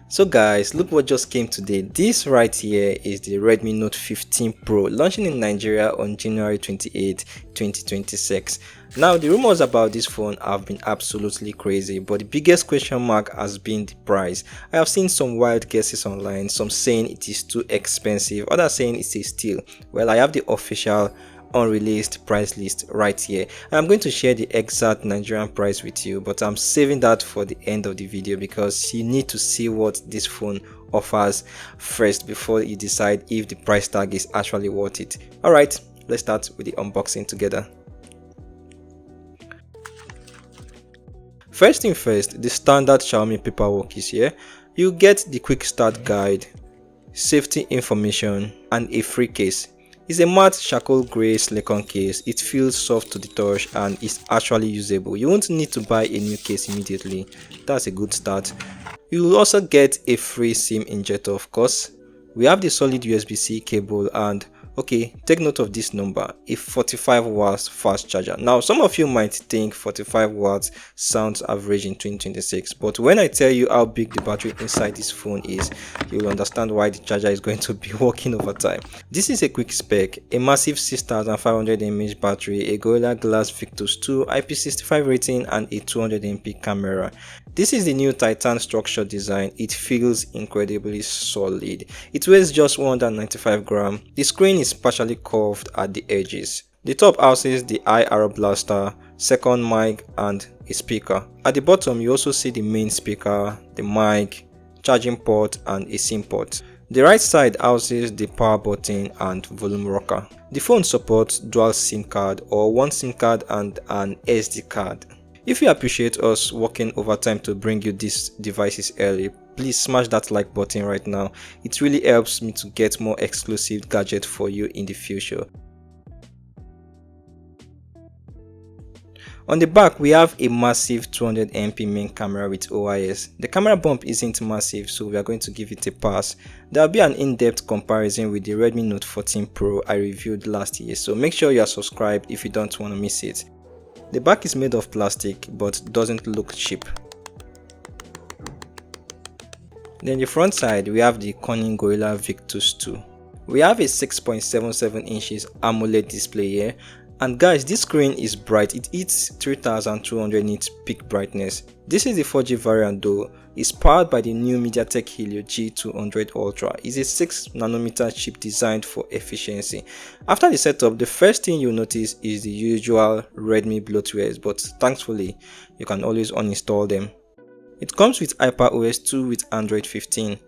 So guys, look what just came today. This right here is the Redmi Note 15 Pro, launching in Nigeria on January 28, 2026. Now the rumors about this phone have been absolutely crazy, but the biggest question mark has been the price. I have seen some wild guesses online, some saying it is too expensive, others saying it's a steal. Well, I have the official unreleased price list right here. I'm going to share the exact Nigerian price with you, but I'm saving that for the end of the video because you need to see what this phone offers first before you decide if the price tag is actually worth it. Alright, let's start with the unboxing together. First thing first, the standard Xiaomi paperwork is here. You get the quick start guide, safety information, and a free case. It's a matte charcoal grey silicone case. It feels soft to the touch and is actually usable. You won't need to buy a new case immediately. That's a good start. You will also get a free SIM injector, of course. We have the solid USB-C cable and okay, take note of this number, a 45 watts fast charger. Now some of you might think 45 watts sounds average in 2026, but when I tell you how big the battery inside this phone is, you'll understand why the charger is going to be working over time. This is a quick spec, a massive 6500 mAh battery, a Gorilla Glass Victus 2, IP65 rating and a 200MP camera. This is the new Titan structure design. It feels incredibly solid. It weighs just 195 grams. The screen is partially curved at the edges. The top houses the IR blaster, second mic and a speaker. At the bottom you also see the main speaker, the mic, charging port and a SIM port. The right side houses the power button and volume rocker. The phone supports dual SIM card or one SIM card and an SD card. If you appreciate us working overtime to bring you these devices early, please smash that like button right now. It really helps me to get more exclusive gadgets for you in the future. On the back, we have a massive 200MP main camera with OIS. The camera bump isn't massive, so we are going to give it a pass. There will be an in-depth comparison with the Redmi Note 14 Pro I reviewed last year, so make sure you are subscribed if you don't want to miss it. The back is made of plastic but doesn't look cheap. Then the front side, we have the cunning Gorilla Victus 2. We have a 6.77 inches AMOLED display here, and guys, this screen is bright. It hits 3200 nits peak brightness. This is the 4G variant though. It's powered by the new MediaTek Helio G200 Ultra. It's a 6nm chip designed for efficiency. After the setup, the first thing you'll notice is the usual Redmi bloatwares, but thankfully you can always uninstall them. It comes with HyperOS 2 with Android 15.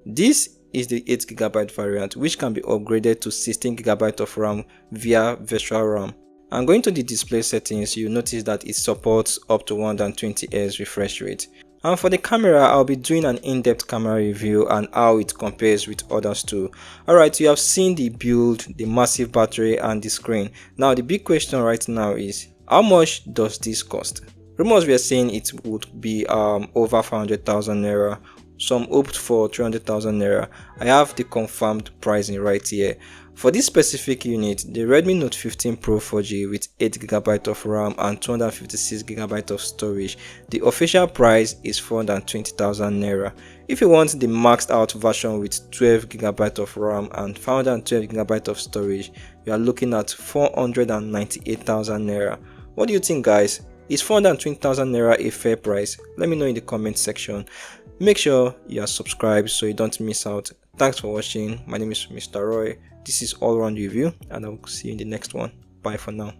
This is the 8GB variant, which can be upgraded to 16GB of RAM via virtual RAM. And going to the display settings, you notice that it supports up to 120Hz refresh rate. And for the camera, I'll be doing an in-depth camera review and how it compares with others too. Alright, you have seen the build, the massive battery and the screen. Now the big question right now is, how much does this cost? Rumors were saying it would be over 500,000 naira. Some hoped for 300,000 naira. I have the confirmed pricing right here. For this specific unit, the Redmi Note 15 Pro 4G with 8GB of RAM and 256GB of storage, the official price is 420,000 naira. If you want the maxed out version with 12GB of RAM and 512GB of storage, you are looking at 498,000 naira. What do you think, guys? Is 420,000 naira a fair price? Let me know in the comment section. Make sure you are subscribed so you don't miss out. Thanks for watching. My name is Mr. Roy. This is All Round Review and I will see you in the next one. Bye for now.